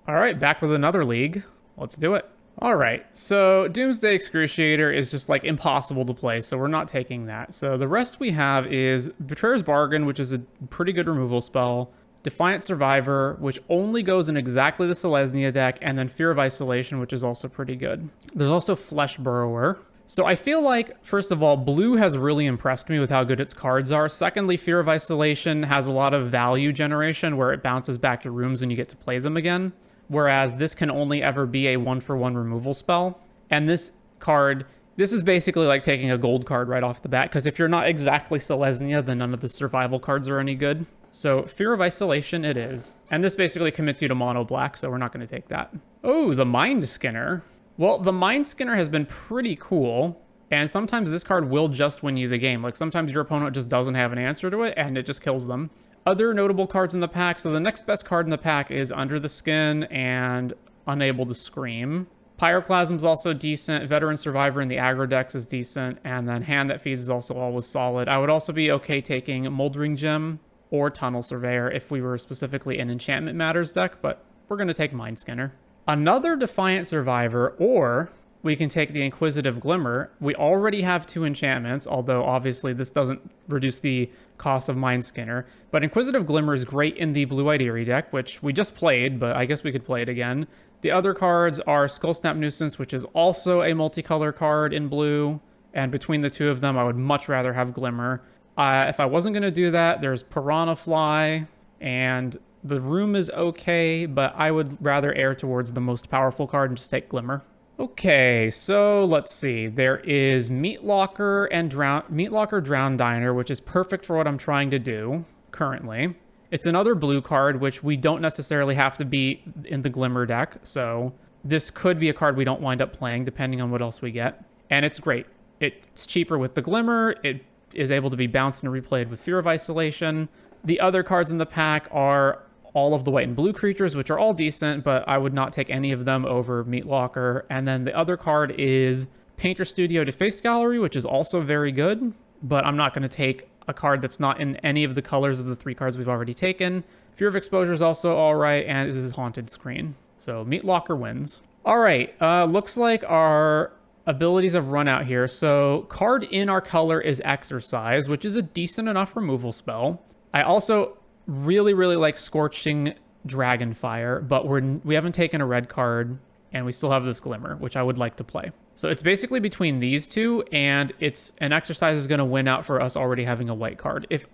All right, back with another league. Let's do it. All right, so Doomsday Excruciator is just like impossible to play, so we're not taking that. So the rest we have is Betrayer's Bargain, which is a pretty good removal spell. Defiant Survivor, which only goes in exactly the Selesnya deck, and then Fear of Isolation, which is also pretty good. There's also Flesh Burrower. So I feel like, first of all, blue has really impressed me with how good its cards are. Secondly, Fear of Isolation has a lot of value generation where it bounces back to rooms and you get to play them again. Whereas this can only ever be a 1-for-1 removal spell. And this card, this is basically like taking a gold card right off the bat, because if you're not exactly Selesnya, then none of the survival cards are any good. So Fear of Isolation it is. And this basically commits you to mono black, so we're not going to take that. Oh, the Mind Skinner. Well, the Mind Skinner has been pretty cool, and sometimes this card will just win you the game. Like sometimes your opponent just doesn't have an answer to it, and it just kills them. Other notable cards in the pack. So the next best card in the pack is Under the Skin and Unable to Scream. Pyroclasm's also decent. Veteran Survivor in the aggro decks is decent. And then Hand That Feeds is also always solid. I would also be okay taking Moldering Gem or Tunnel Surveyor if we were specifically in Enchantment Matters deck, but we're going to take Mind Skinner. Another Defiant Survivor, or we can take the Inquisitive Glimmer. We already have 2 enchantments, although obviously this doesn't reduce the cost of Mind Skinner. But Inquisitive Glimmer is great in the Blue-Eyed Eerie deck, which we just played, but I guess we could play it again. The other cards are Skullsnap Nuisance, which is also a multicolor card in blue. And between the two of them, I would much rather have Glimmer. If I wasn't going to do that, there's Piranha Fly, and the room is okay, but I would rather err towards the most powerful card and just take Glimmer. Okay, so let's see. There is Meat Locker and Drown Diner, which is perfect for what I'm trying to do currently. It's another blue card, which we don't necessarily have to be in the Glimmer deck, so this could be a card we don't wind up playing depending on what else we get. And it's great. It's cheaper with the Glimmer. It is able to be bounced and replayed with Fear of Isolation. The other cards in the pack are all of the white and blue creatures, which are all decent, but I would not take any of them over Meat Locker. And then the other card is Painter Studio Defaced Gallery, which is also very good, but I'm not going to take a card that's not in any of the colors of the 3 cards we've already taken. Fear of Exposure is also all right, and this is Haunted Screen. So Meat Locker wins. All right, looks like our abilities have run out here. So card in our color is Exercise, which is a decent enough removal spell. I also really like Scorching Dragonfire, but we haven't taken a red card, and we still have this Glimmer, which I would like to play. So it's basically between these two, and it's an Exercise is going to win out for us already having a white card. If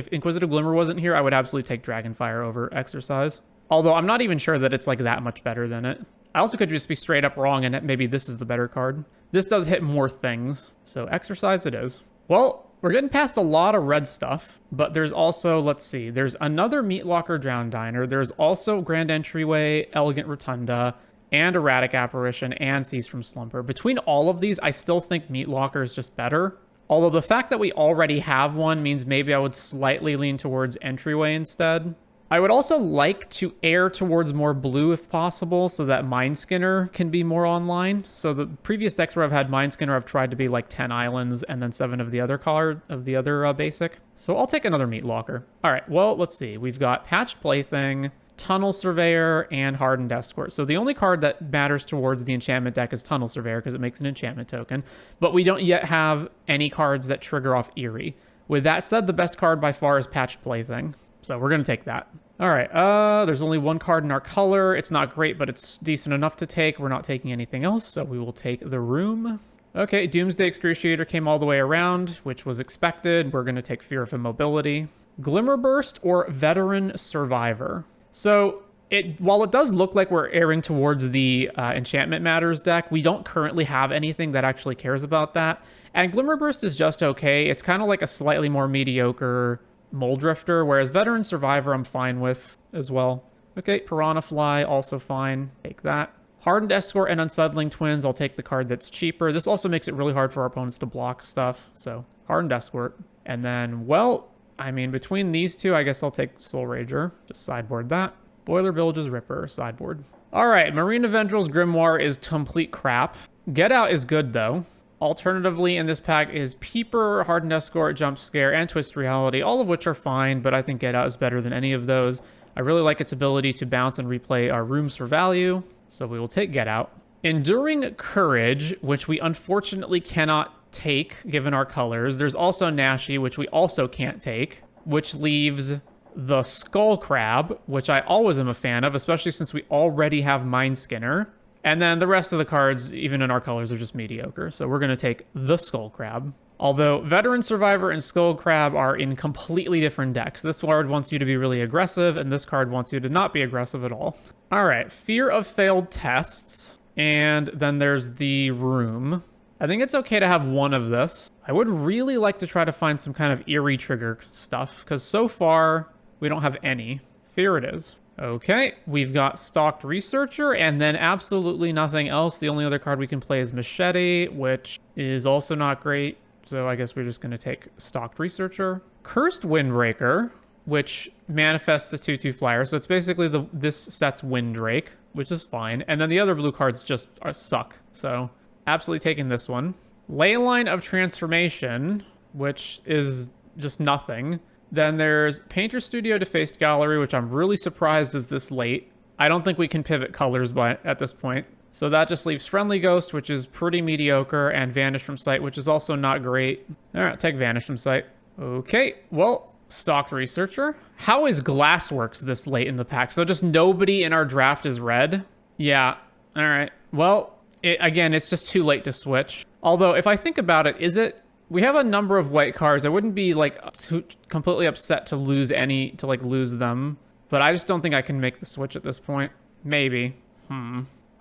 Inquisitive Glimmer wasn't here, I would absolutely take Dragonfire over Exercise. Although I'm not even sure that it's like that much better than it. I also could just be straight up wrong, and maybe this is the better card. This does hit more things, so Exercise it is. Well, we're getting past a lot of red stuff, but there's also, let's see, there's another Meat Locker Drown Diner. There's also Grand Entryway, Elegant Rotunda, and Erratic Apparition, and Cease from Slumber. Between all of these, I still think Meat Locker is just better. Although the fact that we already have one means maybe I would slightly lean towards Entryway instead. I would also like to err towards more blue if possible, so that Mind Skinner can be more online. So the previous decks where I've had Mind Skinner, I've tried to be like 10 islands and then 7 of the other basic. So I'll take another Meat Locker. All right, well, let's see. We've got Patched Plaything, Tunnel Surveyor, and Hardened Escort. So the only card that matters towards the enchantment deck is Tunnel Surveyor because it makes an enchantment token. But we don't yet have any cards that trigger off Eerie. With that said, the best card by far is Patched Plaything. So we're going to take that. All right, there's only one card in our color. It's not great, but it's decent enough to take. We're not taking anything else, so we will take the Room. Okay, Doomsday Excruciator came all the way around, which was expected. We're going to take Fear of Immobility. Glimmer Burst or Veteran Survivor. So while it does look like we're erring towards the Enchantment Matters deck, we don't currently have anything that actually cares about that. And Glimmer Burst is just okay. It's kind of like a slightly more mediocre Mole Drifter, whereas Veteran Survivor I'm fine with as well. Okay, Piranha Fly, also fine. Take that. Hardened Escort and Unsettling Twins, I'll take the card that's cheaper. This also makes it really hard for our opponents to block stuff, so Hardened Escort. And then, well, I mean, between these two, I guess I'll take Soul Rager. Just sideboard that. Boiler Bilge's Ripper, sideboard. All right, Marina Vendrill's Grimoire is complete crap. Get Out is good, though. Alternatively, in this pack is Peeper, Hardened Escort, Jump Scare, and Twist Reality, all of which are fine, but I think Get Out is better than any of those. I really like its ability to bounce and replay our rooms for value, so we will take Get Out. Enduring Courage, which we unfortunately cannot take given our colors. There's also Nashi, which we also can't take, which leaves the Skull Crab, which I always am a fan of, especially since we already have Mind Skinner. And then the rest of the cards, even in our colors, are just mediocre. So we're going to take the Skull Crab. Although Veteran Survivor and Skull Crab are in completely different decks. This card wants you to be really aggressive, and this card wants you to not be aggressive at all. All right, Fear of Failed Tests. And then there's the Room. I think it's okay to have one of this. I would really like to try to find some kind of eerie trigger stuff, because so far we don't have any. Here it is. Okay, we've got Stalked Researcher, and then absolutely nothing else. The only other card we can play is Machete, which is also not great. So I guess we're just going to take Stalked Researcher. Cursed Windbreaker, which manifests a 2/2 flyer. So it's basically this set's Windrake, which is fine. And then the other blue cards just suck. So absolutely taking this one. Leyline of Transformation, which is just nothing. Then there's Painter Studio Defaced Gallery, which I'm really surprised is this late. I don't think we can pivot colors at this point. So that just leaves Friendly Ghost, which is pretty mediocre, and Vanish from Sight, which is also not great. All right, take Vanish from Sight. Okay, well, Stalked Researcher. How is Glassworks this late in the pack? So just nobody in our draft is red? Yeah, all right. Well, again, it's just too late to switch. Although, if I think about it, we have a number of white cards. I wouldn't be like completely upset to lose them, but I just don't think I can make the switch at this point. Maybe.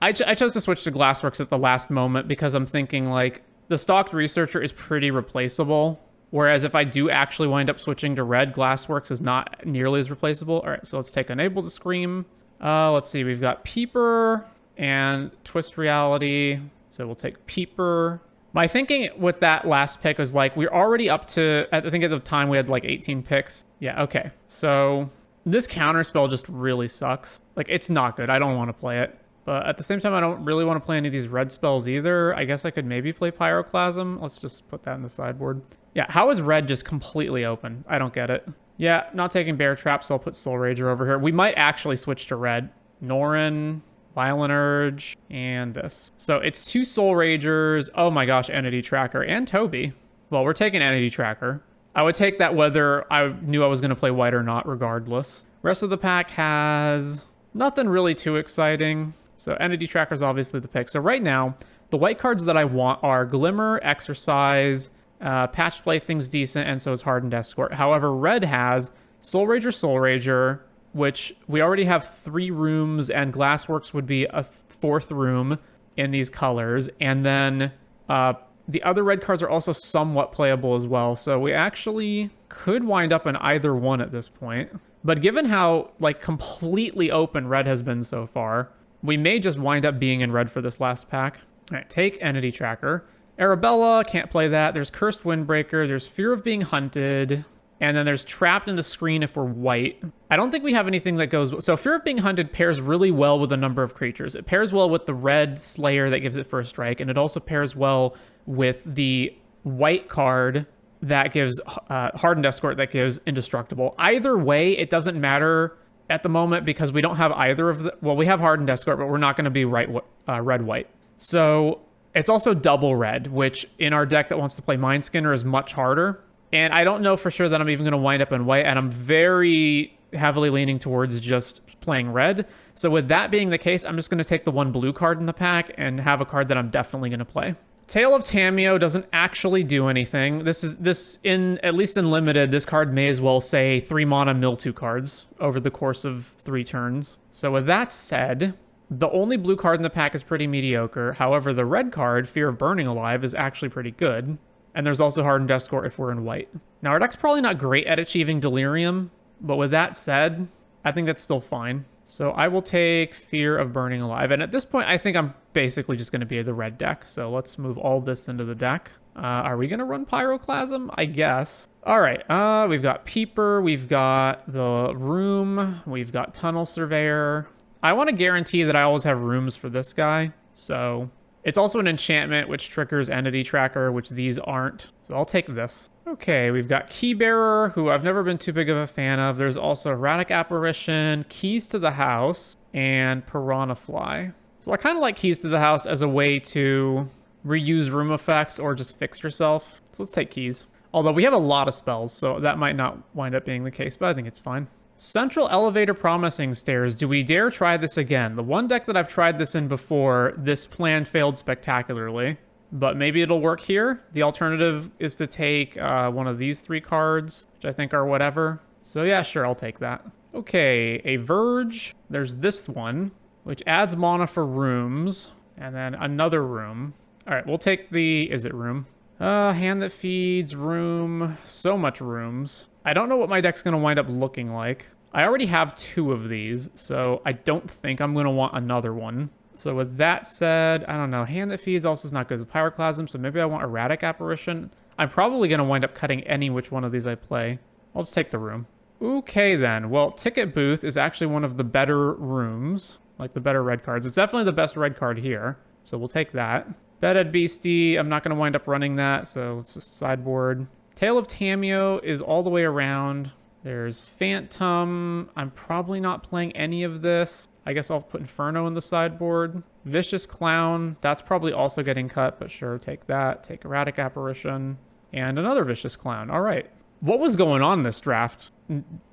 I chose to switch to Glassworks at the last moment because I'm thinking like the Stalked Researcher is pretty replaceable, whereas if I do actually wind up switching to red, Glassworks is not nearly as replaceable. All right, so let's take Unable to Scream. Let's see, we've got Peeper and Twist Reality, so we'll take Peeper. My thinking with that last pick was like, we're already up to, I think at the time we had like 18 picks. Yeah, okay. So this counterspell just really sucks. Like, it's not good. I don't want to play it. But at the same time, I don't really want to play any of these red spells either. I guess I could maybe play Pyroclasm. Let's just put that in the sideboard. Yeah, how is red just completely open? I don't get it. Yeah, not taking Bear Trap, so I'll put Soul Rager over here. We might actually switch to red. Norin, Violent Urge, and this. So it's 2 Soul Ragers. Oh my gosh, Entity Tracker and Toby. Well, we're taking Entity Tracker. I would take that whether I knew I was going to play white or not, regardless. Rest of the pack has nothing really too exciting. So Entity Tracker is obviously the pick. So right now, the white cards that I want are Glimmer, Exercise, Patch Plaything's decent, and so is Hardened Escort. However, red has Soul Rager, which we already have 3 rooms, and Glassworks would be a 4th room in these colors. And then the other red cards are also somewhat playable as well. So we actually could wind up in either one at this point. But given how like completely open red has been so far, we may just wind up being in red for this last pack. All right, take Entity Tracker. Arabella, can't play that. There's Cursed Windbreaker. There's Fear of Being Hunted. And then there's Trapped in the Screen if we're white. I don't think we have anything that goes... So Fear of Being Hunted pairs really well with a number of creatures. It pairs well with the red Slayer that gives it first strike. And it also pairs well with the white card that gives Hardened Escort that gives Indestructible. Either way, it doesn't matter at the moment because we don't have either of the... Well, we have Hardened Escort, but we're not going to be red-white. So it's also double red, which in our deck that wants to play Mind Skinner is much harder. And I don't know for sure that I'm even going to wind up in white, and I'm very heavily leaning towards just playing red. So with that being the case, I'm just going to take the 1 blue card in the pack and have a card that I'm definitely going to play. Tale of Tameo doesn't actually do anything. At least in limited, this card may as well say 3 mana mill 2 cards over the course of 3 turns. So with that said, the only blue card in the pack is pretty mediocre. However, the red card, Fear of Burning Alive, is actually pretty good. And there's also Hardened Escort if we're in white. Now, our deck's probably not great at achieving Delirium, but with that said, I think that's still fine. So I will take Fear of Burning Alive. And at this point, I think I'm basically just going to be the red deck. So let's move all this into the deck. Are we going to run Pyroclasm? I guess. All right. We've got Peeper. We've got the Room. We've got Tunnel Surveyor. I want to guarantee that I always have rooms for this guy. So it's also an enchantment, which triggers Entity Tracker, which these aren't. So I'll take this. Okay, we've got Keybearer, who I've never been too big of a fan of. There's also Erratic Apparition, Keys to the House, and Piranha Fly. So I kind of like Keys to the House as a way to reuse room effects or just fix yourself. So let's take Keys. Although we have a lot of spells, so that might not wind up being the case, but I think it's fine. Central Elevator Promising Stairs. Do we dare try this again? The one deck that I've tried this in before, this plan failed spectacularly. But maybe it'll work here. The alternative is to take one of these 3 cards, which I think are whatever. So yeah, sure, I'll take that. Okay, a Verge. There's this one, which adds mana for rooms. And then another room. All right, we'll take the... Is it room? Hand that feeds, room. So much rooms. I don't know what my deck's going to wind up looking like. I already have 2 of these, so I don't think I'm going to want another one. So with that said, I don't know. Hand that feeds also is not good with Pyroclasm, so maybe I want Erratic Apparition. I'm probably going to wind up cutting any which one of these I play. I'll just take the room. Okay then. Well, Ticket Booth is actually one of the better rooms, like the better red cards. It's definitely the best red card here, so we'll take that. Bedhead Beastie, I'm not going to wind up running that, so it's just sideboard. Tale of Tameo is all the way around. There's Phantom. I'm probably not playing any of this. I guess I'll put Inferno in the sideboard. Vicious Clown. That's probably also getting cut, but sure, take that. Take Erratic Apparition. And another Vicious Clown. All right. What was going on in this draft?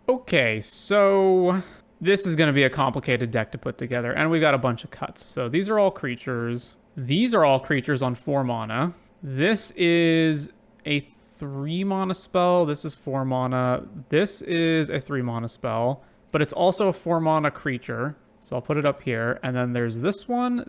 Okay, so this is going to be a complicated deck to put together. And we got a bunch of cuts. So these are all creatures. These are all creatures on 4 mana. This is a 3 mana spell. This is 4 mana. This is a 3 mana spell, but it's also a 4 mana creature. So I'll put it up here. And then there's this one,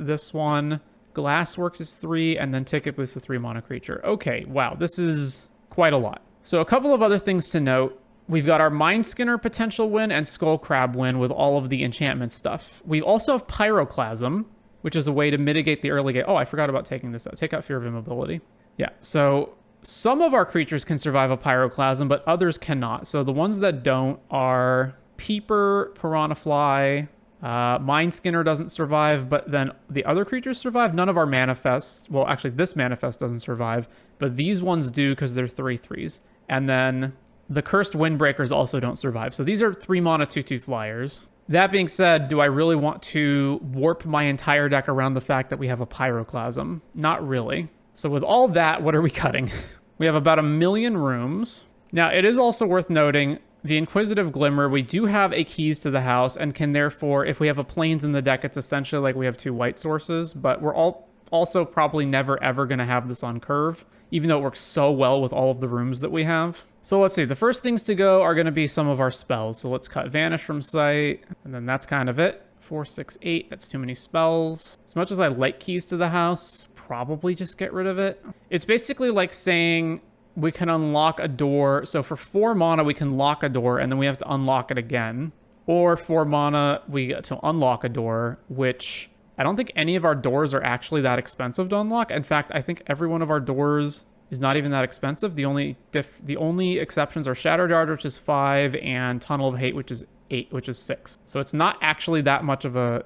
Glassworks is 3, and then Ticket Booth is a 3 mana creature. Okay, wow, this is quite a lot. So a couple of other things to note. We've got our Mind Skinner potential win and Skull Crab win with all of the enchantment stuff. We also have Pyroclasm, which is a way to mitigate the early game. Oh, I forgot about taking this out. Take out Fear of Immobility. Yeah, so some of our creatures can survive a Pyroclasm, but others cannot. So the ones that don't are Peeper, Piranha Fly, Mind Skinner doesn't survive, but then the other creatures survive. None of our manifests, well, actually this manifest doesn't survive, but these ones do because they're 3/3s. And then the Cursed Windbreakers also don't survive. So these are 3 mana 2/2 flyers. That being said, do I really want to warp my entire deck around the fact that we have a Pyroclasm? Not really. So with all that, what are we cutting? We have about 1 million rooms. Now, it is also worth noting, the Inquisitive Glimmer, we do have a Keys to the House, and can therefore, if we have a Plains in the deck, it's essentially like we have 2 white sources, but we're also probably never ever going to have this on curve, even though it works so well with all of the rooms that we have. So let's see, the first things to go are going to be some of our spells. So let's cut Vanish from sight, and then that's kind of it. 4, 6, 8, that's too many spells. As much as I like Keys to the House, probably just get rid of it. It's basically like saying we can unlock a door. So for 4 mana, we can lock a door, and then we have to unlock it again. Or 4 mana, we get to unlock a door, which I don't think any of our doors are actually that expensive to unlock. In fact, I think every one of our doors is not even that expensive. The only exceptions are Shadow Dart, which is 5, and Tunnel of Hate, which is 8, which is 6. So it's not actually that much of a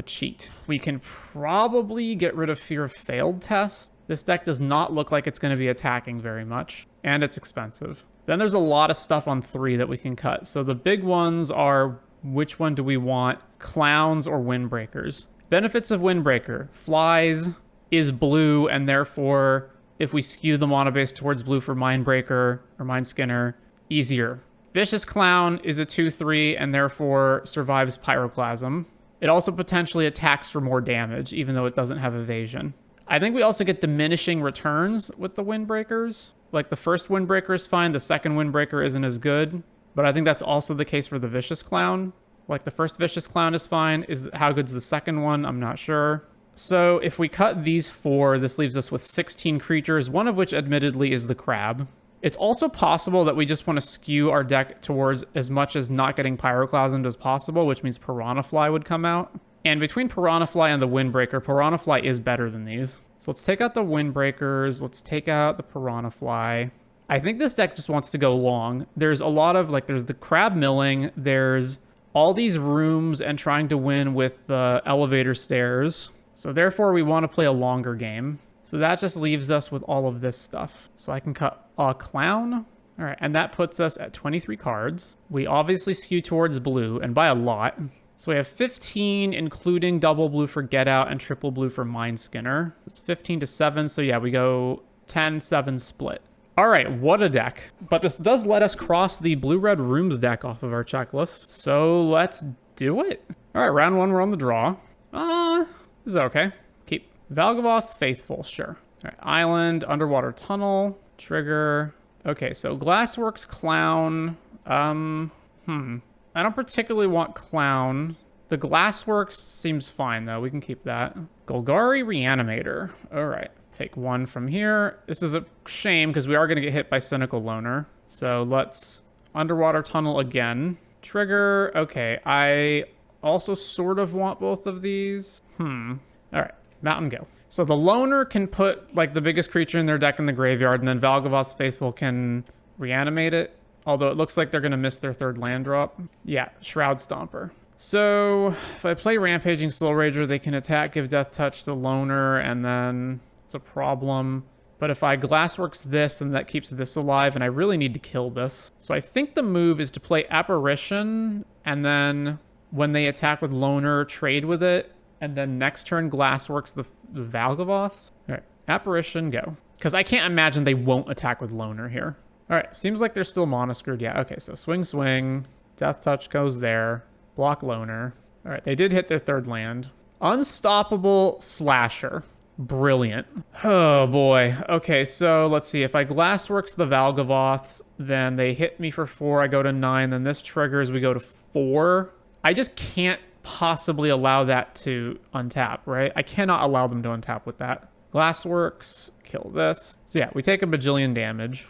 cheat. We can probably get rid of Fear of Failed Test. This deck does not look like it's going to be attacking very much, and it's expensive. Then there's a lot of stuff on 3 that we can cut. So the big ones are, which one do we want? Clowns or Windbreakers? Benefits of Windbreaker. Flies is blue, and therefore, if we skew the mana base towards blue for Mindbreaker or Mind Skinner, easier. Vicious Clown is a 2/3, and therefore survives Pyroclasm. It also potentially attacks for more damage, even though it doesn't have evasion. I think we also get diminishing returns with the Windbreakers. Like, the first Windbreaker is fine, the second Windbreaker isn't as good, but I think that's also the case for the Vicious Clown. Like, the first Vicious Clown is fine. How good's the second one? I'm not sure. So if we cut these 4, this leaves us with 16 creatures, one of which admittedly is the Crab. It's also possible that we just want to skew our deck towards as much as not getting Pyroclasm as possible, which means Piranha Fly would come out. And between Piranha Fly and the Windbreaker, Piranha Fly is better than these. So let's take out the Windbreakers. Let's take out the Piranha Fly. I think this deck just wants to go long. There's a lot of, like, there's the Crab Milling. There's all these rooms and trying to win with the elevator stairs. So therefore, we want to play a longer game. So that just leaves us with all of this stuff. So I can cut a clown. All right, and that puts us at 23 cards. We obviously skew towards blue, and by a lot. So we have 15, including double blue for Get Out and triple blue for Mind Skinner. It's 15 to 7, so yeah, we go 10-7 split. All right, what a deck. But this does let us cross the blue-red rooms deck off of our checklist. So let's do it. All right, round 1, we're on the draw. This is okay. Keep. Valgavoth's Faithful, sure. All right, Island, Underwater Tunnel, Trigger. Okay, so Glassworks, Clown. I don't particularly want Clown. The Glassworks seems fine, though. We can keep that. Golgari, Reanimator. All right. Take 1 from here. This is a shame because we are going to get hit by Cynical Loner. So let's Underwater Tunnel again. Trigger. Okay. I also sort of want both of these. All right. Mountain Go. So the Loner can put like the biggest creature in their deck in the graveyard, and then Valgavoth's Faithful can reanimate it. Although it looks like they're going to miss their 3rd land drop. Yeah, Shroud Stomper. So if I play Rampaging Soul Rager, they can attack, give Death Touch to Loner, and then it's a problem. But if I Glassworks this, then that keeps this alive, and I really need to kill this. So I think the move is to play Apparition, and then when they attack with Loner, trade with it, and then next turn Glassworks the Valgavoths. All right, Apparition, go. Because I can't imagine they won't attack with Loner here. All right, seems like they're still mono-screwed. Yeah, okay, so swing. Death Touch goes there. Block Loner. All right, they did hit their 3rd land. Unstoppable Slasher. Brilliant. Oh, boy. Okay, so let's see. If I Glassworks the Valgavoths, then they hit me for 4. I go to 9. Then this triggers. We go to 4. I just can't possibly allow that to untap, right? I cannot allow them to untap with that. Glassworks, kill this. So yeah, we take a bajillion damage.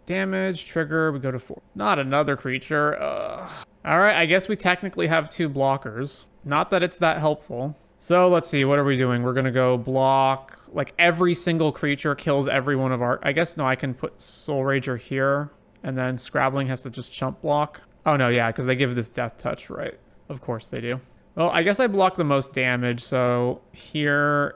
Damage, trigger, we go to 4. Not another creature. All right, I guess we technically have 2 blockers. Not that it's that helpful. So let's see, what are we doing? We're gonna go block, like every single creature kills every one of our, I guess, no, I can put Soul Rager here, and then Scrabbling has to just chump block. Oh no, yeah, because they give this Death Touch, right? Of course they do. Well, I guess I block the most damage, so here.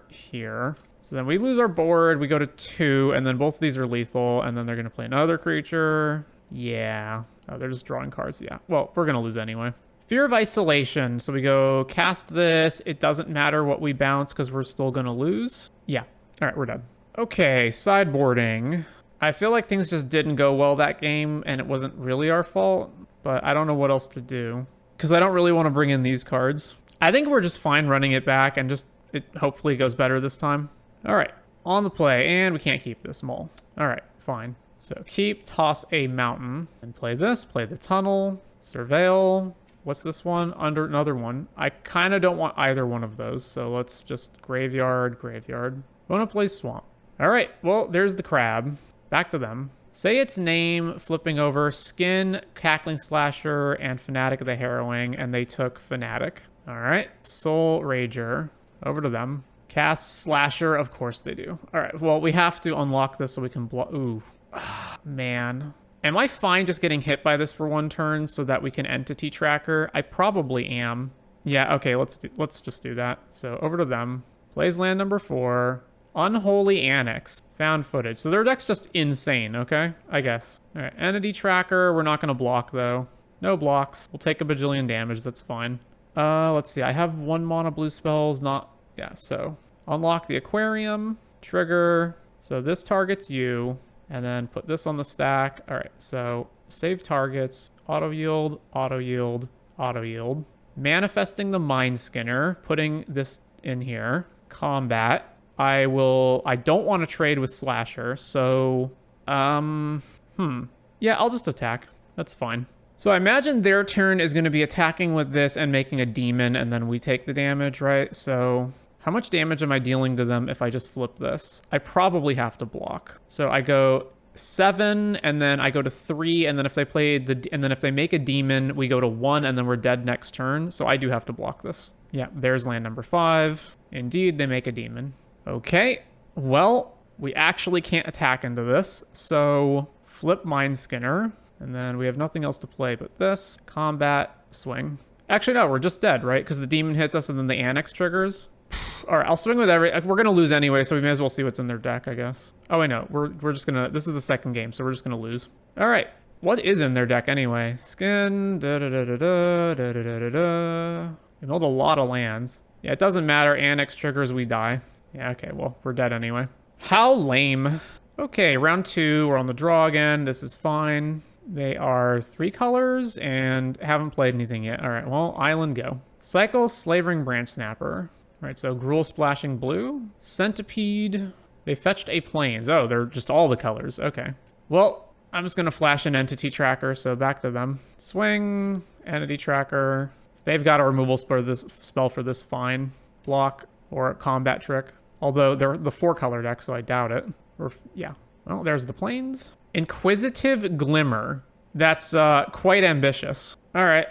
So then we lose our board, we go to 2, and then both of these are lethal, and then they're going to play another creature. Yeah. Oh, they're just drawing cards, yeah. Well, we're going to lose anyway. Fear of Isolation. So we go cast this. It doesn't matter what we bounce because we're still going to lose. Yeah. All right, we're done. Okay, sideboarding. I feel like things just didn't go well that game, and it wasn't really our fault, but I don't know what else to do. Because I don't really want to bring in these cards. I think we're just fine running it back and just it hopefully goes better this time. All right, on the play, and we can't keep this mole. All right, fine. So keep, toss a mountain, and play this, play the tunnel, surveil. What's this one? Under another one. I kind of don't want either one of those, so let's just graveyard. I want to play swamp. All right, well, there's the crab. Back to them. Say its name, flipping over Skin, Cackling Slasher, and Fanatic of the Harrowing, and they took Fanatic. All right, Soul Rager, over to them. Cast Slasher, of course they do. All right, well, we have to unlock this so we can block. Ooh, man. Am I fine just getting hit by this for 1 turn so that we can Entity Tracker? I probably am. Yeah, okay, let's just do that. So over to them. Plays land number 4. Unholy Annex. Found footage. So their deck's just insane, okay? I guess. All right, Entity Tracker. We're not going to block, though. No blocks. We'll take a bajillion damage. That's fine. Let's see. I have 1 mana blue spells. Not... Yeah, so... Unlock the Aquarium. Trigger. So this targets you. And then put this on the stack. All right, so... Save targets. Auto-yield. Auto-yield. Auto-yield. Manifesting the Mind Skinner. Putting this in here. Combat. I don't want to trade with Slasher, so, yeah, I'll just attack. That's fine. So I imagine their turn is going to be attacking with this and making a demon, and then we take the damage, right? So how much damage am I dealing to them if I just flip this? I probably have to block. So I go 7, and then I go to 3, and then if they make a demon, we go to 1, and then we're dead next turn. So I do have to block this. Yeah, there's land number 5. Indeed, they make a demon. Okay, well, we actually can't attack into this, so flip Mind Skinner, and then we have nothing else to play but this. Combat, swing. Actually, no, we're just dead, right? Because the demon hits us and then the Annex triggers. All right, I'll swing with every... We're going to lose anyway, so we may as well see what's in their deck, I guess. Oh, wait, no. We're just going to... This is the second game, so we're just going to lose. All right. What is in their deck anyway? Skin... Da-da-da-da-da, da-da-da-da-da. We build a lot of lands. Yeah, it doesn't matter. Annex triggers, we die. Yeah, okay, well, we're dead anyway. How lame. Okay, round 2. We're on the draw again. This is fine. They are 3 colors and haven't played anything yet. All right, well, island go. Cycle, Slavering Branch Snapper. All right, so Gruul Splashing Blue. Centipede. They fetched a Plains. Oh, they're just all the colors. Okay. Well, I'm just going to flash an Entity Tracker, so back to them. Swing, Entity Tracker. If they've got a removal spell for this, fine. Block or Combat Trick. Although they're the 4-color deck, so I doubt it. Or, yeah. Well, there's the Plains. Inquisitive Glimmer. That's quite ambitious. All right,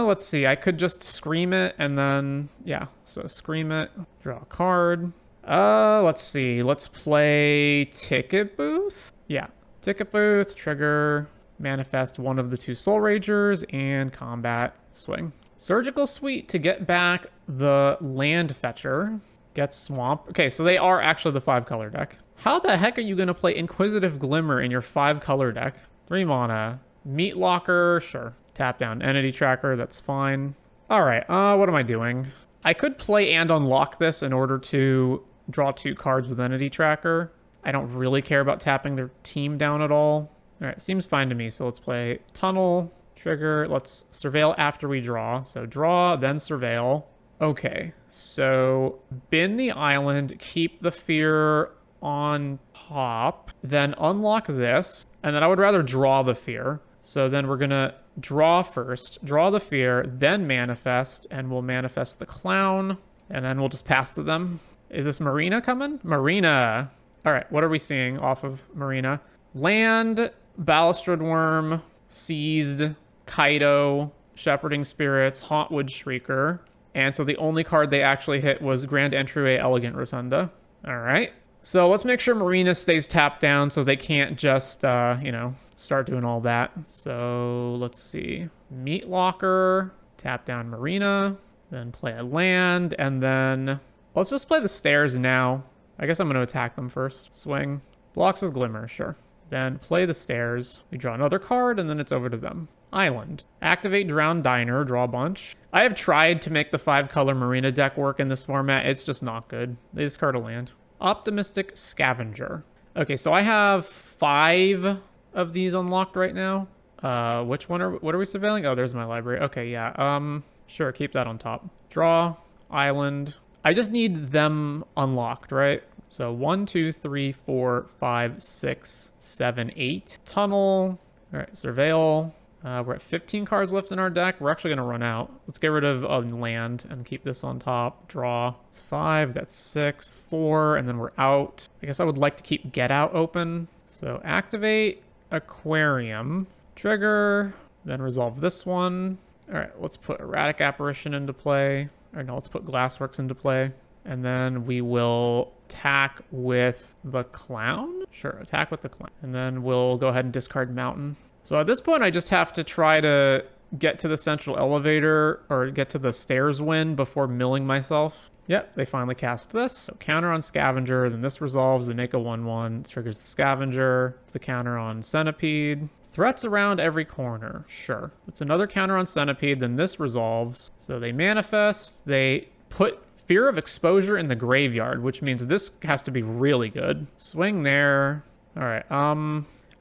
let's see. I could just Scream it and then, yeah. So Scream it, draw a card. Let's see. Let's play Ticket Booth. Yeah, Ticket Booth, trigger, manifest one of the 2 Soul Ragers, and combat, swing. Surgical Suite to get back the Land Fetcher. Get Swamp. Okay, so they are actually the 5-color deck. How the heck are you going to play Inquisitive Glimmer in your 5-color deck? 3 mana. Meat Locker, sure. Tap down Entity Tracker, that's fine. All right, what am I doing? I could play and unlock this in order to draw 2 cards with Entity Tracker. I don't really care about tapping their team down at all. All right, seems fine to me. So let's play Tunnel, trigger. Let's Surveil after we draw. So draw, then Surveil. Okay, so bin the island, keep the fear on top, then unlock this, and then I would rather draw the fear. So then we're gonna draw first, draw the fear, then manifest, and we'll manifest the clown, and then we'll just pass to them. Is this Marina coming? Marina. All right, what are we seeing off of Marina? Land, Balustrade Worm, Seized, Kaido, Shepherding Spirits, Hauntwood Shrieker. And so the only card they actually hit was Grand Entryway Elegant Rotunda. All right. So let's make sure Marina stays tapped down so they can't just, you know, start doing all that. So let's see. Meat Locker, tap down Marina, then play a land, and then let's just play the stairs now. I guess I'm going to attack them first. Swing. Blocks with Glimmer, sure. Then play the stairs. We draw another card, and then it's over to them. Island. Activate Drowned Diner, draw a bunch. I have tried to make the 5-color Marina deck work in this format. It's just not good. They discard a land. Optimistic Scavenger. Okay, so I have 5 of these unlocked right now. What are we surveilling? Oh, there's my library. Okay, yeah. Sure, keep that on top. Draw, island. I just need them unlocked, right? So 1, 2, 3, 4, 5, 6, 7, 8. Tunnel. All right, surveil. We're at 15 cards left in our deck. We're actually going to run out. Let's get rid of land and keep this on top. Draw. It's 5. That's 6. 4. And then we're out. I guess I would like to keep Get Out open. So activate Aquarium. Trigger. Then resolve this one. All right. Let's put Erratic Apparition into play. Or no, let's put Glassworks into play. And then we will attack with the Clown. Sure. Attack with the Clown. And then we'll go ahead and discard Mountain. So at this point, I just have to try to get to the central elevator or get to the stairs win before milling myself. Yep, they finally cast this. So counter on Scavenger, then this resolves. They make a 1/1, triggers the Scavenger. It's the counter on Centipede. Threats around every corner, sure. It's another counter on Centipede, then this resolves. So they manifest, they put Fear of Exposure in the graveyard, which means this has to be really good. Swing there. All right,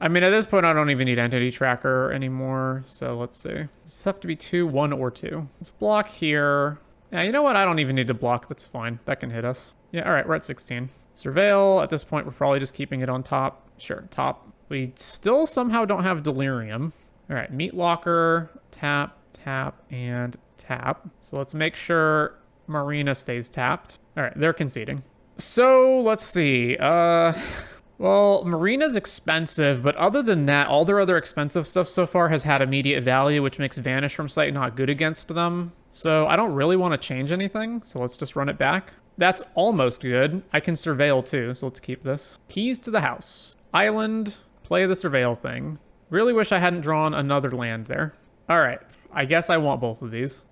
I mean, at this point, I don't even need Entity Tracker anymore. So let's see. Does this have to be 2, 1, or 2? Let's block here. Yeah, you know what? I don't even need to block. That's fine. That can hit us. Yeah, all right, we're at 16. Surveil. At this point, we're probably just keeping it on top. Sure, top. We still somehow don't have Delirium. All right, Meat Locker. Tap, tap, and tap. So let's make sure Marina stays tapped. All right, they're conceding. So let's see. Well, Marina's expensive, but other than that, all their other expensive stuff so far has had immediate value, which makes Vanish from Sight not good against them. So I don't really want to change anything, so let's just run it back. That's almost good. I can Surveil too, so let's keep this. Keys to the house. Island, play the Surveil thing. Really wish I hadn't drawn another land there. All right, I guess I want both of these.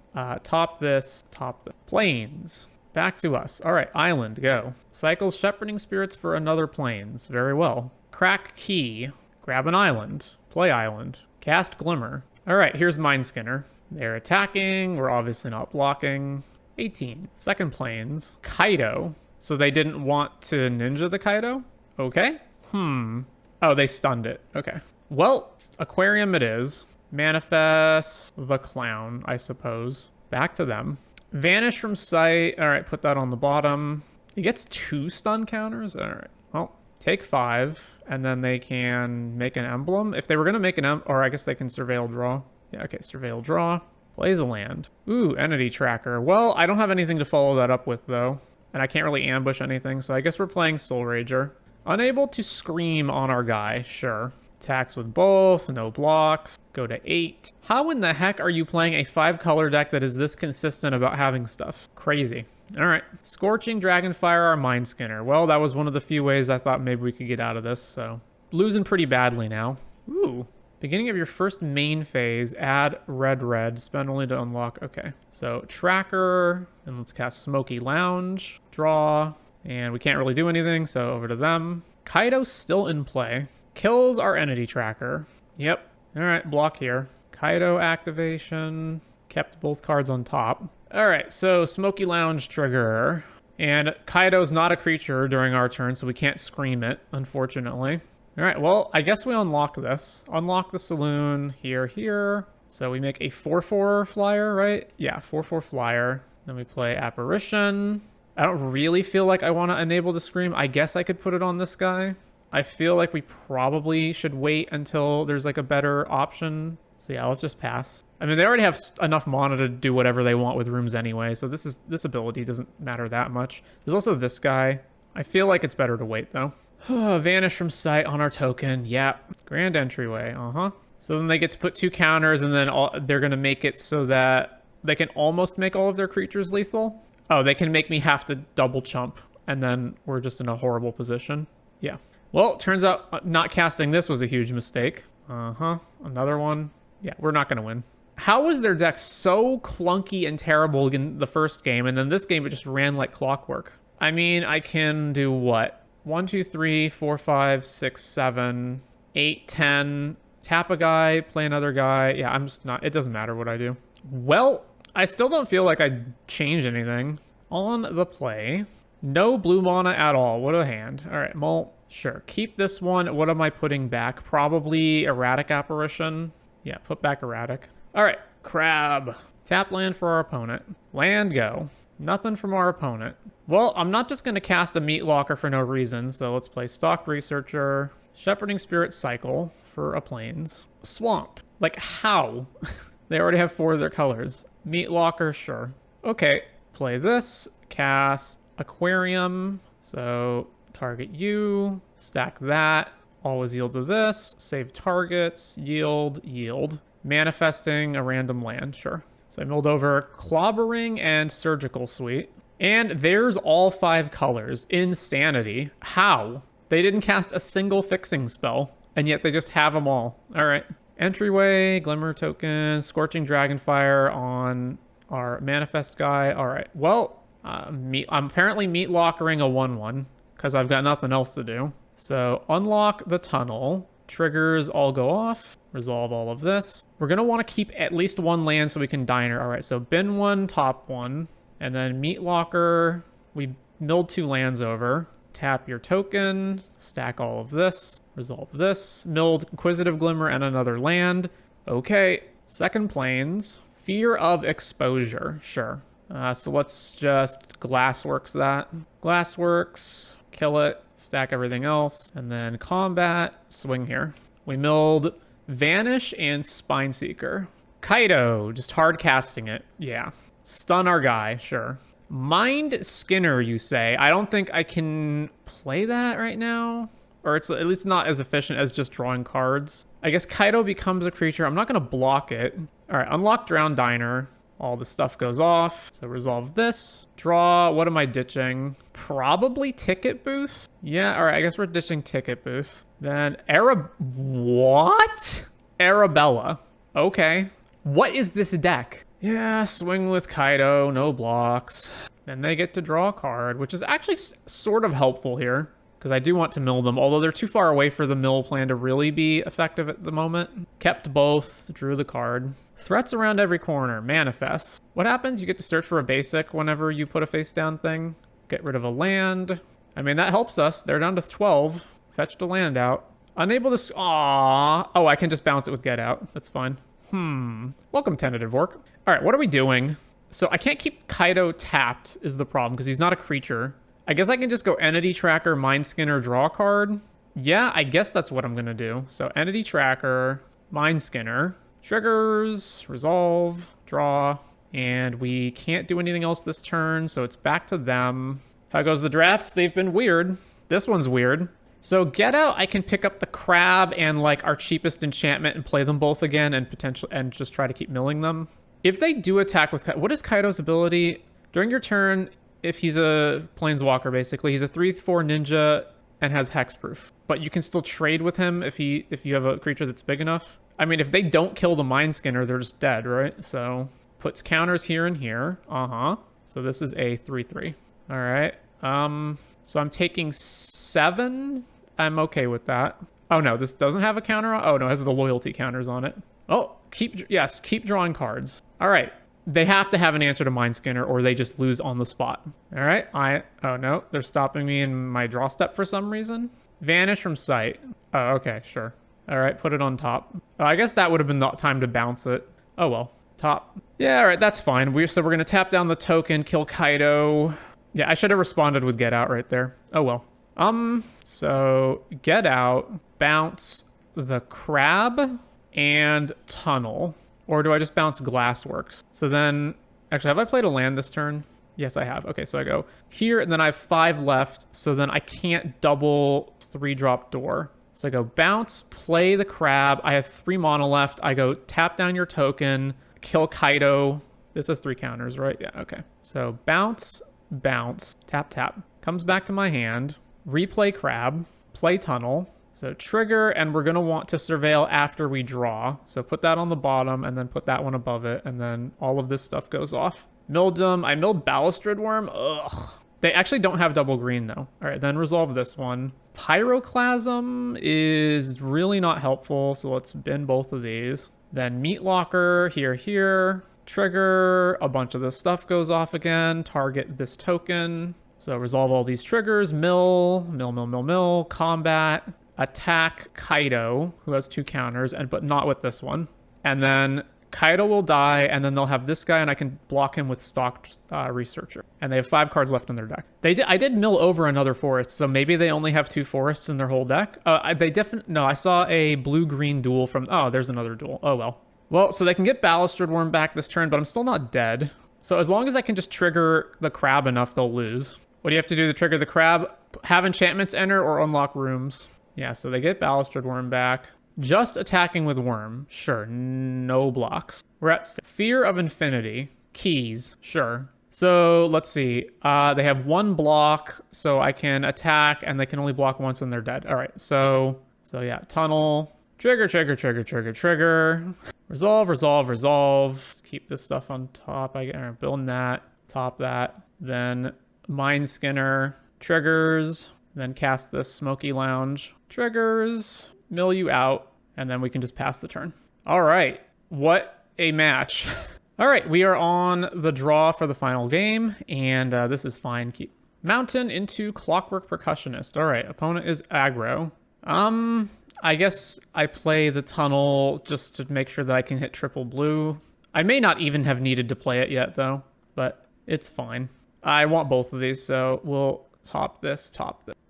Top this, top the Plains. Back to us. All right, island, go. Cycles shepherding spirits for another planes. Very well. Crack key. Grab an island. Play island. Cast glimmer. All right, here's Mind Skinner. They're attacking. We're obviously not blocking. 18. Second planes. Kaido. So they didn't want to ninja the Kaido? Okay. Oh, they stunned it. Okay. Well, aquarium it is. Manifest the clown, I suppose. Back to them. Vanish from sight. All right, put that on the bottom. He gets 2 stun counters. All right. Well, take 5, and then they can make an emblem. If they were going to make an or I guess they can surveil draw. Yeah, okay, surveil draw. Plays a land. Ooh, entity tracker. Well, I don't have anything to follow that up with, though. And I can't really ambush anything, so I guess we're playing Soul Rager. Unable to scream on our guy, sure. Attacks with both, no blocks. Go to 8. How in the heck are you playing a 5-color deck that is this consistent about having stuff? Crazy. All right. Scorching, Dragonfire, or Mind Skinner. Well, that was one of the few ways I thought maybe we could get out of this, so. Losing pretty badly now. Ooh. Beginning of your first main phase, add red. Spend only to unlock. Okay. So, Tracker, and let's cast Smoky Lounge. Draw, and we can't really do anything, so over to them. Kaido's still in play. Kills our entity tracker. Yep. All right, block here. Kaido activation. Kept both cards on top. All right, so Smoky Lounge trigger. And Kaido's not a creature during our turn, so we can't scream it, unfortunately. All right, well, I guess we unlock this. Unlock the saloon here. So we make a 4/4 flyer, right? Yeah, 4/4 flyer. Then we play Apparition. I don't really feel like I want to enable the scream. I guess I could put it on this guy. I feel like we probably should wait until there's like a better option. So yeah, let's just pass. I mean, they already have enough mana to do whatever they want with rooms anyway, so this ability doesn't matter that much. There's also this guy. I feel like it's better to wait though. Vanish from sight on our token. Yeah. Grand entryway. So then they get to put 2 counters, and then they're going to make it so that they can almost make all of their creatures lethal. Oh, they can make me have to double chump, and then we're just in a horrible position. Yeah. Well, turns out not casting this was a huge mistake. Another one. Yeah, we're not going to win. How was their deck so clunky and terrible in the first game, and then this game it just ran like clockwork? I mean, I can do what? 1, 2, 3, 4, 5, 6, 7, 8, 10. Tap a guy, play another guy. Yeah, I'm just not. It doesn't matter what I do. Well, I still don't feel like I changed anything. On the play, no blue mana at all. What a hand. All right, well, sure. Keep this one. What am I putting back? Probably Erratic Apparition. Yeah, put back Erratic. All right, Crab. Tap land for our opponent. Land go. Nothing from our opponent. Well, I'm not just going to cast a Meat Locker for no reason, so let's play Stalk Researcher, Shepherding Spirit Cycle for a Plains. Swamp. Like, how? They already have 4 of their colors. Meat Locker, sure. Okay, play this, cast Aquarium, so target you, stack that, always yield to this, save targets, yield. Manifesting a random land, sure. So I milled over Clobbering and Surgical Suite. And there's all 5 colors. Insanity. How? They didn't cast a single fixing spell, and yet they just have them all. All right. Entryway, Glimmer Token, Scorching Dragonfire on our Manifest guy. All right. Well, I'm apparently Meat Lockering a 1/1, because I've got nothing else to do. So unlock the tunnel. Triggers all go off. Resolve all of this. We're going to want to keep at least 1 land so we can diner. All right, so bin 1, top 1. And then Meat Locker. We milled 2 lands over. Tap your token. Stack all of this. Resolve this. Milled Inquisitive Glimmer and another land. Okay, second plains. Fear of Exposure. Sure. So let's just Glassworks that. Glassworks. Kill it. Stack everything else. And then combat. Swing here. We milled Vanish and Spineseeker. Kaido, just hard casting it. Yeah. Stun our guy, sure. Mind Skinner, you say. I don't think I can play that right now. Or it's at least not as efficient as just drawing cards. I guess Kaido becomes a creature. I'm not going to block it. All right, unlock Drown Diner. All the stuff goes off. So resolve this. Draw. What am I ditching? Probably Ticket Booth. Yeah, all right. I guess we're ditching Ticket Booth. Then what? Arabella. Okay. What is this deck? Yeah, swing with Kaido. No blocks. Then they get to draw a card, which is actually sort of helpful here, because I do want to mill them, although they're too far away for the mill plan to really be effective at the moment. Kept both, drew the card. Threats around every corner, manifest. What happens? You get to search for a basic whenever you put a face down thing. Get rid of a land. I mean, that helps us. They're down to 12. Fetched a land out. Unable to... Aww. Oh, I can just bounce it with get out. That's fine. Welcome, tentative work. All right, what are we doing? So I can't keep Kaido tapped is the problem, because he's not a creature. I guess I can just go Entity Tracker, Mind Skinner, draw a card. Yeah, I guess that's what I'm going to do. So Entity Tracker, Mind Skinner, triggers, resolve, draw, and we can't do anything else this turn, so it's back to them. How goes the drafts? They've been weird. This one's weird. So get out, I can pick up the crab and like our cheapest enchantment and play them both again and just try to keep milling them. If they do attack with... What is Kaido's ability? During your turn... If he's a planeswalker, basically, he's a 3/4 ninja and has hexproof. But you can still trade with him if you have a creature that's big enough. I mean, if they don't kill the Mind Skinner, they're just dead, right? So puts counters here and here. So this is a 3/3. All right. So I'm taking 7. I'm okay with that. Oh no, this doesn't have a counter. Oh no, it has the loyalty counters on it. Oh, keep drawing cards. All right. They have to have an answer to Mind Skinner or they just lose on the spot. All right. Oh no, they're stopping me in my draw step for some reason. Vanish from sight. Oh, okay, sure. All right, put it on top. Oh, I guess that would have been the time to bounce it. Oh well, top. Yeah, all right, that's fine. So we're gonna tap down the token, kill Kaido. Yeah, I should have responded with get out right there. Oh well. So get out, bounce the crab and tunnel. Or do I just bounce Glassworks? So then, actually, have I played a land this turn? Yes, I have. Okay, so I go here, and then I have 5 left. So then I can't double 3-drop door. So I go bounce, play the crab. I have 3 mana left. I go tap down your token, kill Kaido. This has 3 counters, right? Yeah, okay. So bounce, bounce, tap, tap. Comes back to my hand. Replay crab, play tunnel. So trigger, and we're going to want to surveil after we draw. So put that on the bottom, and then put that one above it, and then all of this stuff goes off. Milled them. I milled Balustrid Worm. Ugh. They actually don't have double green, though. All right, then resolve this one. Pyroclasm is really not helpful, so let's bin both of these. Then Meat Locker, here. Trigger, a bunch of this stuff goes off again. Target this token. So resolve all these triggers. Mill, combat. Attack Kaido, who has 2 counters, but not with this one. And then Kaido will die, and then they'll have this guy, and I can block him with Stocked Researcher. And they have 5 cards left in their deck. I did mill over another forest, so maybe they only have 2 forests in their whole deck. No, I saw a blue-green duel from... Oh, there's another duel. Oh, well. Well, so they can get Balustrid Worm back this turn, but I'm still not dead. So as long as I can just trigger the crab enough, they'll lose. What do you have to do to trigger the crab? Have enchantments enter or unlock rooms. Yeah, so they get Balustrid Worm back. Just attacking with Worm. Sure, no blocks. We're at Fear of Infinity. Keys. Sure. So let's see. They have 1 block, so I can attack, and they can only block once and they're dead. All right, so yeah, tunnel. Trigger. Resolve. Keep this stuff on top. Build that. Top that. Then Mind Skinner. Triggers. Then cast this Smoky Lounge. Triggers, mill you out, and then we can just pass the turn. All right, what a match. All right, we are on the draw for the final game, and this is fine. Keep Mountain into Clockwork Percussionist. All right, opponent is aggro. I guess I play the tunnel just to make sure that I can hit triple blue. I may not even have needed to play it yet, though, but it's fine. I want both of these, so we'll... Top this.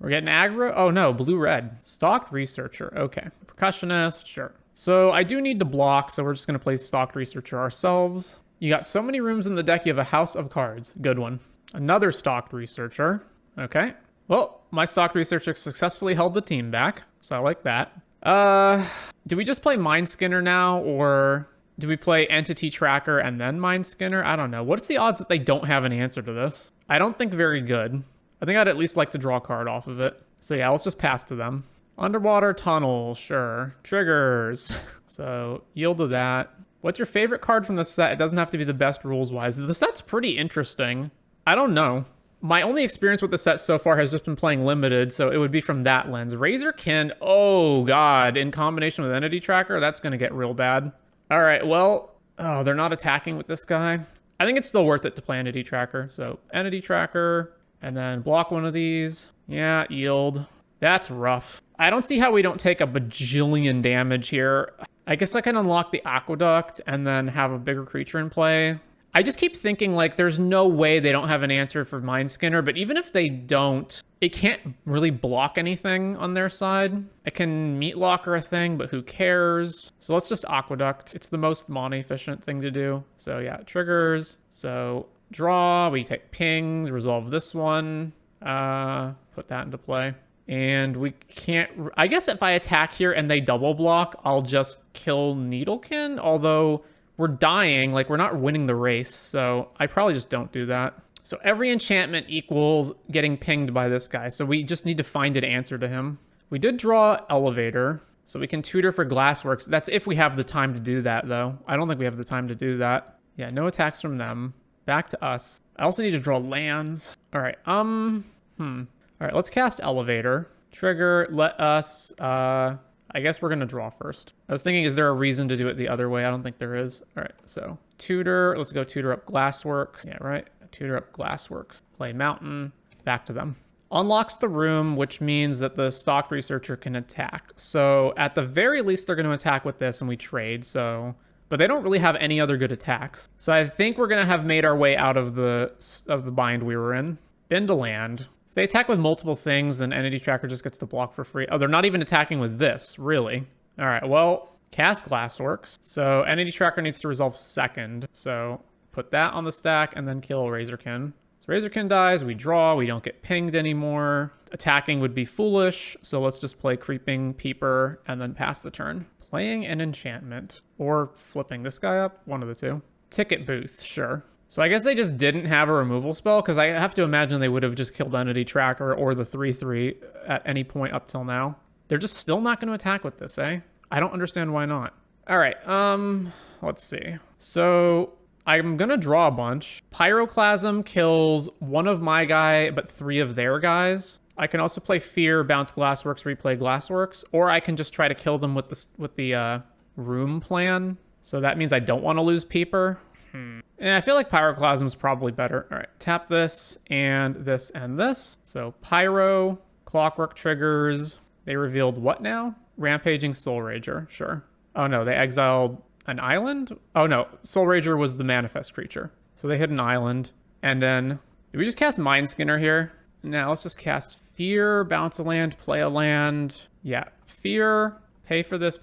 We're getting aggro. Oh no, blue-red. Stocked Researcher. Okay. Percussionist. Sure. So I do need to block, so we're just going to play Stocked Researcher ourselves. You got so many rooms in the deck, you have a house of cards. Good one. Another Stocked Researcher. Okay. Well, my Stocked Researcher successfully held the team back, so I like that. Do we just play Mind Skinner now, or do we play Entity Tracker and then Mind Skinner? I don't know. What's the odds that they don't have an answer to this? I don't think very good. I think I'd at least like to draw a card off of it. So yeah, let's just pass to them. Underwater tunnel, sure. Triggers. So yield to that. What's your favorite card from the set? It doesn't have to be the best rules-wise. The set's pretty interesting. I don't know. My only experience with the set so far has just been playing limited, so it would be from that lens. Razorkin, oh god, in combination with Entity Tracker, that's going to get real bad. All right, well, oh, they're not attacking with this guy. I think it's still worth it to play Entity Tracker. So Entity Tracker, and then block one of these. Yeah, yield. That's rough. I don't see how we don't take a bajillion damage here. I guess I can unlock the Aqueduct and then have a bigger creature in play. I just keep thinking, like, there's no way they don't have an answer for Mind Skinner, but even if they don't, it can't really block anything on their side. It can Meat Locker a thing, but who cares? So let's just Aqueduct. It's the most mana efficient thing to do. So yeah, triggers. So draw, we take pings, resolve this one, put that into play. And we can't, I guess if I attack here and they double block, I'll just kill Needlekin, although we're dying, like we're not winning the race, so I probably just don't do that. So every enchantment equals getting pinged by this guy, so we just need to find an answer to him. We did draw Elevator, so we can tutor for Glassworks. That's if we have the time to do that, though. I don't think we have the time to do that. Yeah, no attacks from them. Back to us. I also need to draw lands. All right, All right, let's cast Elevator. Trigger, let us, I guess we're going to draw first. I was thinking, is there a reason to do it the other way? I don't think there is. All right, so tutor. Let's go tutor up Glassworks. Yeah, right. Tutor up Glassworks. Play Mountain. Back to them. Unlocks the room, which means that the stock researcher can attack. So at the very least, they're going to attack with this and we trade. So, but they don't really have any other good attacks. So I think we're going to have made our way out of the bind we were in. Bend to land. If they attack with multiple things, then Entity Tracker just gets the block for free. Oh, they're not even attacking with this, really. All right, well, cast Glassworks. So Entity Tracker needs to resolve second. So put that on the stack and then kill Razorkin. So Razorkin dies, we draw, we don't get pinged anymore. Attacking would be foolish, so let's just play Creeping Peeper and then pass the turn. Playing an enchantment or flipping this guy up, one of the two. Ticket Booth, sure. So I guess they just didn't have a removal spell, because I have to imagine they would have just killed Entity Tracker or the 3/3 at any point up till now. They're just still not going to attack with this, eh? I don't understand why not. All right, let's see. So I'm going to draw a bunch. Pyroclasm kills one of my guy, but 3 of their guys. I can also play Fear, bounce Glassworks, replay Glassworks, or I can just try to kill them with the room plan. So that means I don't want to lose Peeper. Yeah, I feel like Pyroclasm is probably better. All right, tap this and this and this. So Pyro, Clockwork triggers. They revealed what now? Rampaging Soul Rager, sure. Oh no, they exiled an island? Oh no, Soul Rager was the manifest creature. So they hit an island. And then, did we just cast Mind Skinner here? Now let's just cast Fear, bounce a land, play a land. Yeah, Fear, pay for this,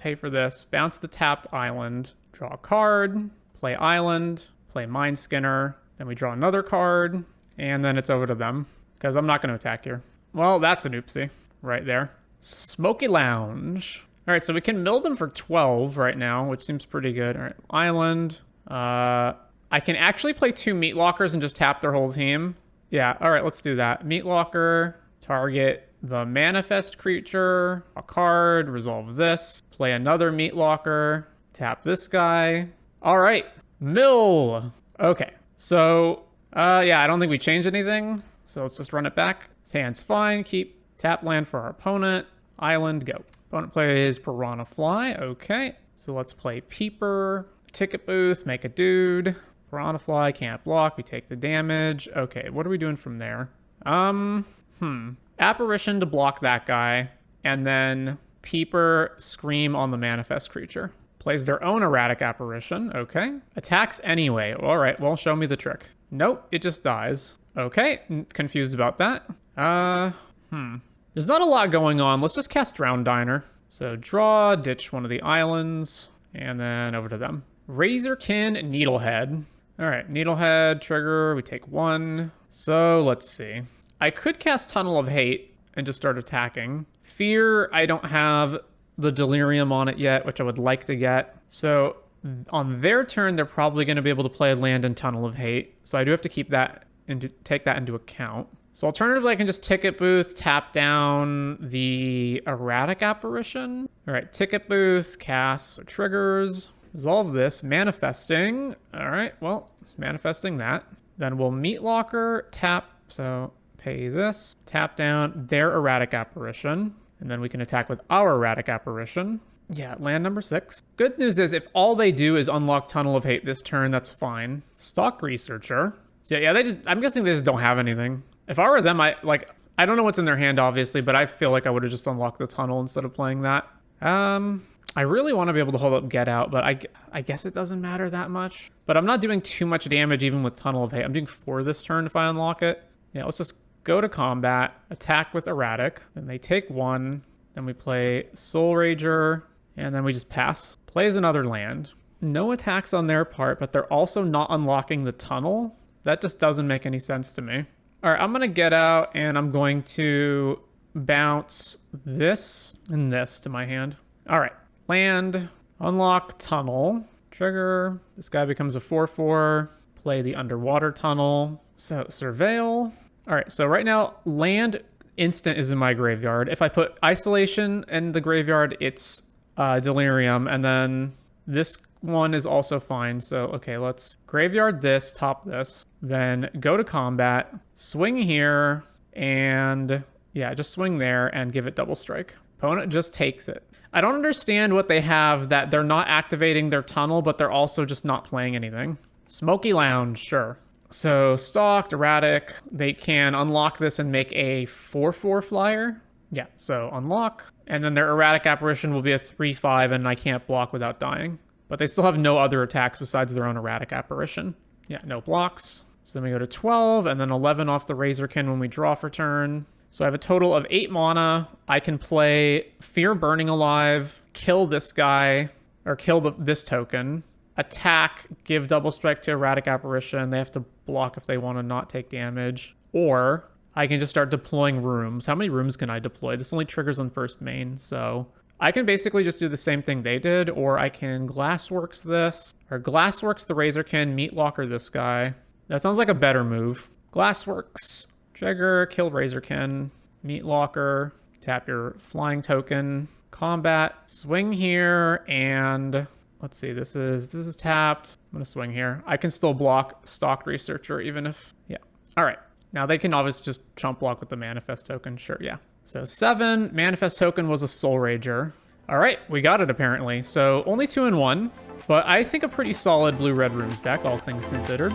bounce the tapped island, draw a card, play island, play Mind Skinner, then we draw another card, and then it's over to them, because I'm not going to attack here. Well, that's an oopsie right there. Smoky Lounge. All right, so we can mill them for 12 right now, which seems pretty good. All right, island. I can actually play 2 Meat Lockers and just tap their whole team. Yeah, all right, let's do that. Meat Locker, target the manifest creature, a card, resolve this, play another Meat Locker, tap this guy. All right, mill. Okay, so, yeah, I don't think we changed anything. So let's just run it back. Hand's fine, keep tap land for our opponent. Island, go. Opponent plays Piranha Fly, okay. So let's play Peeper, Ticket Booth, make a dude. Piranha Fly, can't block, we take the damage. Okay, what are we doing from there? Apparition to block that guy, and then Peeper, Scream on the manifest creature. Plays their own erratic apparition, okay. Attacks anyway, all right, well, show me the trick. Nope, it just dies. Okay, confused about that. There's not a lot going on. Let's just cast Drown Diner. So draw, ditch one of the islands, and then over to them. Razorkin, Needlehead. All right, Needlehead, trigger, we take 1. So let's see. I could cast Tunnel of Hate and just start attacking. Fear, I don't have the Delirium on it yet, which I would like to get. So on their turn, they're probably going to be able to play land and Tunnel of Hate. So I do have to keep that take that into account. So alternatively, I can just Ticket Booth, tap down the erratic apparition. All right, Ticket Booth, cast, so triggers, resolve this, manifesting. All right, well, manifesting that. Then we'll Meat Locker, tap, so pay this, tap down their Erratic Apparition, and then we can attack with our Erratic Apparition. Yeah, land number 6. Good news is if all they do is unlock Tunnel of Hate this turn, that's fine. Stock Researcher. So yeah, I'm guessing they just don't have anything. If I were them, I don't know what's in their hand, obviously, but I feel like I would have just unlocked the tunnel instead of playing that. I really want to be able to hold up Get Out, but I guess it doesn't matter that much. But I'm not doing too much damage even with Tunnel of Hate. I'm doing 4 this turn if I unlock it. Yeah, let's just go to combat, attack with Erratic, then they take 1, then we play Soul Rager, and then we just pass. Plays another land. No attacks on their part, but they're also not unlocking the tunnel. That just doesn't make any sense to me. All right, I'm going to Get Out, and I'm going to bounce this and this to my hand. All right, land, unlock tunnel, trigger. This guy becomes a 4/4. Play the underwater tunnel. So surveil. All right, so right now, land instant is in my graveyard. If I put isolation in the graveyard, it's delirium, and then this one is also fine. So, okay, let's graveyard this, top this, then go to combat, swing here, and yeah, just swing there and give it double strike. Opponent just takes it. I don't understand what they have that they're not activating their tunnel, but they're also just not playing anything. Smoky Lounge, sure. So, Stalked, Erratic, they can unlock this and make a 4/4 flyer. Yeah, so unlock, and then their Erratic Apparition will be a 3/5, and I can't block without dying. But they still have no other attacks besides their own Erratic Apparition. Yeah, no blocks. So then we go to 12, and then 11 off the Razorkin when we draw for turn. So I have a total of 8 mana. I can play Fear Burning Alive, kill this guy, or kill this token, attack, give double strike to Erratic Apparition. They have to block if they want to not take damage. Or I can just start deploying rooms. How many rooms can I deploy? This only triggers on first main, so I can basically just do the same thing they did, or I can Glassworks this, or Glassworks the Razorkin, Meat Locker this guy. That sounds like a better move. Glassworks, trigger, kill Razorkin, Meat Locker, tap your flying token, combat, swing here, and let's see, this is tapped. I'm gonna swing here. I can still block Stock Researcher even if, yeah. All right. Now they can obviously just chump block with the Manifest token. Sure, yeah. So 7, Manifest token was a Soul Rager. All right, we got it apparently. So only 2 in 1, but I think a pretty solid blue-red runes deck, all things considered.